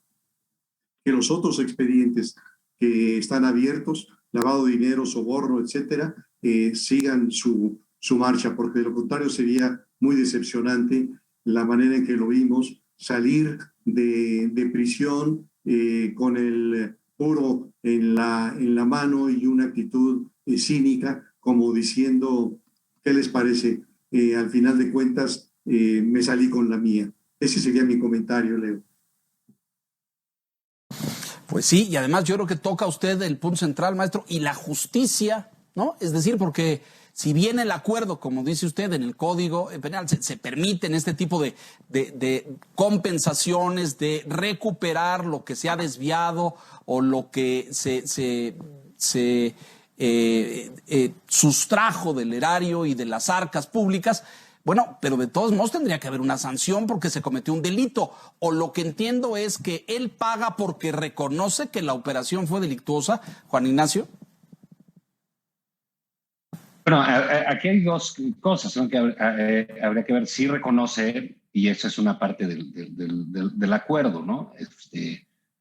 que los otros expedientes que están abiertos, lavado de dinero, soborno, etcétera, sigan su marcha, porque de lo contrario sería muy decepcionante la manera en que lo vimos salir de prisión con el oro en la mano y una actitud cínica, como diciendo: ¿qué les parece? Al final de cuentas, me salí con la mía. Ese sería mi comentario, Leo. Pues sí, y además yo creo que toca a usted el punto central, maestro, y la justicia, ¿no? Es decir, porque si bien el acuerdo, como dice usted, en el Código Penal se permiten este tipo de compensaciones, de recuperar lo que se ha desviado o lo que se sustrajo del erario y de las arcas públicas. Bueno, pero de todos modos tendría que haber una sanción porque se cometió un delito. O lo que entiendo es que él paga porque reconoce que la operación fue delictuosa, Juan Ignacio. Bueno, aquí hay dos cosas, ¿no?, que habría que ver si reconoce, y esa es una parte del acuerdo, ¿no?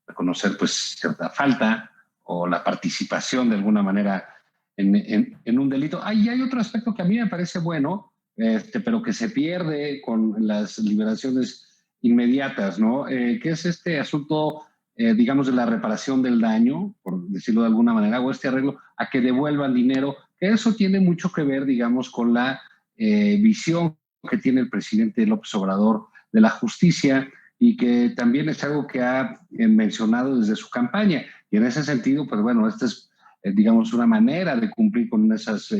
Reconocer pues cierta falta o la participación de alguna manera en un delito. Y hay otro aspecto que a mí me parece bueno, pero que se pierde con las liberaciones inmediatas, ¿no? Que es este asunto, digamos, de la reparación del daño, por decirlo de alguna manera, o este arreglo a que devuelvan dinero, que eso tiene mucho que ver, digamos, con la visión que tiene el presidente López Obrador de la justicia, y que también es algo que ha mencionado desde su campaña. Y en ese sentido, pues bueno, esta es, digamos, una manera de cumplir con esas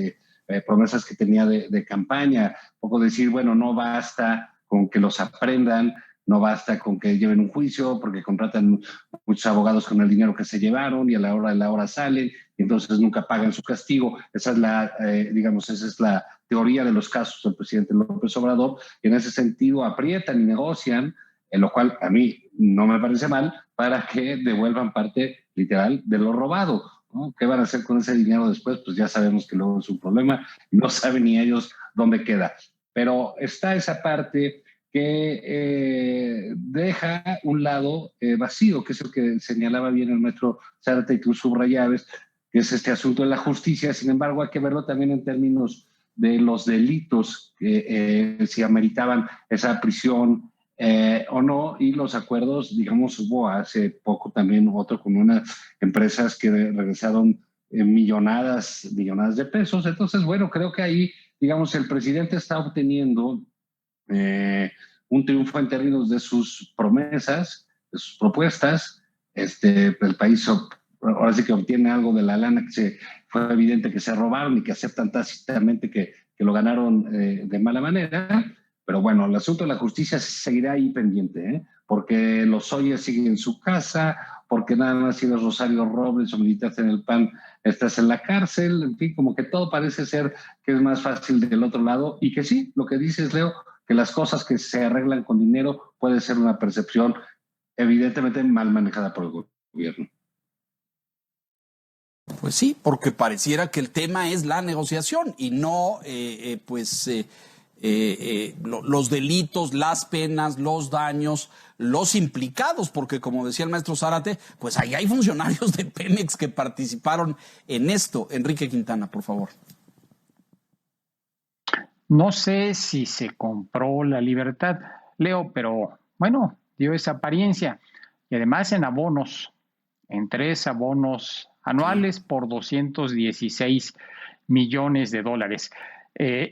promesas que tenía de campaña. Un poco decir, bueno, no basta con que los aprendan, no basta con que lleven un juicio, porque contratan muchos abogados con el dinero que se llevaron y a la hora de la hora salen y entonces nunca pagan su castigo. Esa es la, digamos, esa es la teoría de los casos del presidente López Obrador, y en ese sentido aprietan y negocian, en lo cual a mí no me parece mal, para que devuelvan parte literal de lo robado, ¿no? ¿Qué van a hacer con ese dinero después? Pues ya sabemos que luego es un problema y no saben ni ellos dónde queda. Pero está esa parte que deja un lado vacío, que es el que señalaba bien el maestro Zárate y tú subrayabas, que es este asunto de la justicia. Sin embargo, hay que verlo también en términos de los delitos, que si ameritaban esa prisión o no, y los acuerdos, digamos, hubo hace poco también otro con unas empresas que regresaron millonadas de pesos. Entonces, bueno, creo que ahí, digamos, el presidente está obteniendo un triunfo en términos de sus promesas, de sus propuestas. El país ahora sí que obtiene algo de la lana que fue evidente que se robaron y que aceptan tácitamente que lo ganaron de mala manera. Pero bueno, el asunto de la justicia seguirá ahí pendiente, porque Lozoya sigue en su casa, porque nada más si eres Rosario Robles o militaste en el PAN estás en la cárcel. En fin, como que todo parece ser que es más fácil del otro lado, y que sí, lo que dices, Leo, que las cosas que se arreglan con dinero puede ser una percepción evidentemente mal manejada por el gobierno. Pues sí, porque pareciera que el tema es la negociación y no, los delitos, las penas, los daños, los implicados, porque como decía el maestro Zárate, pues ahí hay funcionarios de Pemex que participaron en esto. Enrique Quintana, por favor. No sé si se compró la libertad, Leo, pero bueno, dio esa apariencia. Y además en abonos, en 3 abonos anuales por 216 millones de dólares.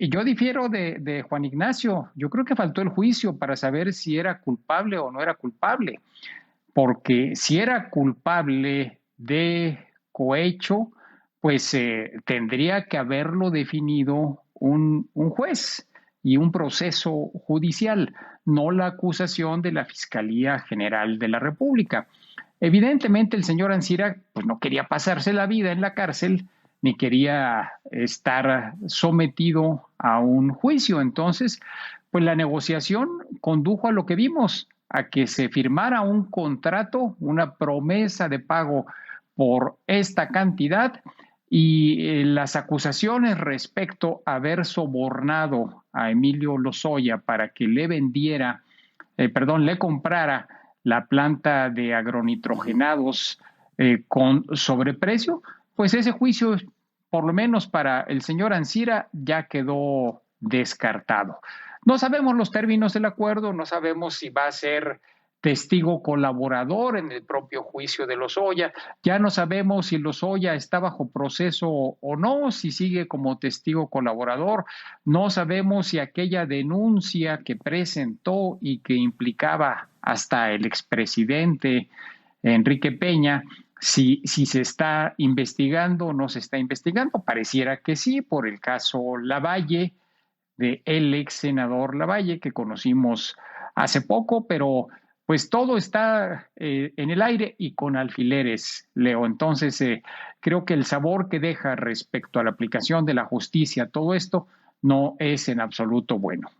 Yo difiero de Juan Ignacio. Yo creo que faltó el juicio para saber si era culpable o no era culpable. Porque si era culpable de cohecho, pues tendría que haberlo definido un juez y un proceso judicial, no la acusación de la Fiscalía General de la República. Evidentemente el señor Ancira pues, no quería pasarse la vida en la cárcel ni quería estar sometido a un juicio. Entonces, pues la negociación condujo a lo que vimos, a que se firmara un contrato, una promesa de pago por esta cantidad y las acusaciones respecto a haber sobornado a Emilio Lozoya para que le le comprara la planta de agronitrogenados con sobreprecio, pues ese juicio, por lo menos para el señor Ancira, ya quedó descartado. No sabemos los términos del acuerdo, no sabemos si va a ser testigo colaborador en el propio juicio de Lozoya, ya no sabemos si Lozoya está bajo proceso o no, si sigue como testigo colaborador, no sabemos si aquella denuncia que presentó y que implicaba hasta el expresidente Enrique Peña, si se está investigando o no se está investigando. Pareciera que sí, por el caso Lavalle, de el ex senador Lavalle, que conocimos hace poco, pero pues todo está en el aire y con alfileres, Leo. Entonces, creo que el sabor que deja respecto a la aplicación de la justicia, todo esto, no es en absoluto bueno.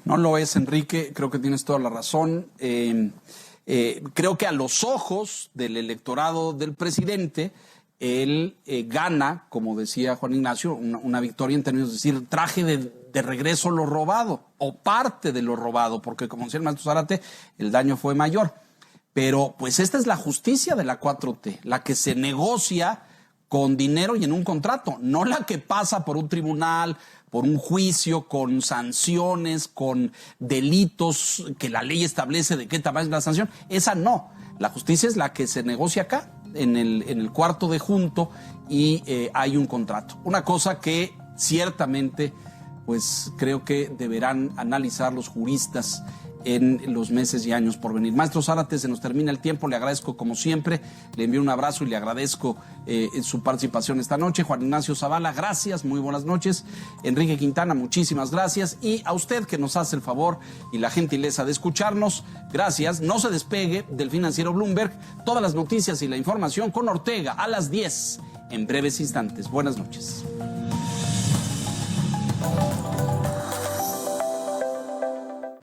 No lo es, Enrique, creo que tienes toda la razón. Creo que a los ojos del electorado del presidente, él gana, como decía Juan Ignacio, una victoria en términos de decir, traje de regreso lo robado o parte de lo robado, porque como decía el maestro Zárate, el daño fue mayor. Pero pues esta es la justicia de la 4T, la que se negocia con dinero y en un contrato, no la que pasa por un tribunal, por un juicio, con sanciones, con delitos que la ley establece de qué tamaño es la sanción. Esa no. La justicia es la que se negocia acá, en el cuarto de junto, y hay un contrato. Una cosa que ciertamente, pues creo que deberán analizar los juristas en los meses y años por venir. Maestro Zárate, se nos termina el tiempo, le agradezco como siempre, le envío un abrazo y le agradezco su participación esta noche. Juan Ignacio Zavala, gracias, muy buenas noches. Enrique Quintana, muchísimas gracias. Y a usted que nos hace el favor y la gentileza de escucharnos, gracias. No se despegue del Financiero Bloomberg, todas las noticias y la información con Ortega a las 10 en breves instantes. Buenas noches.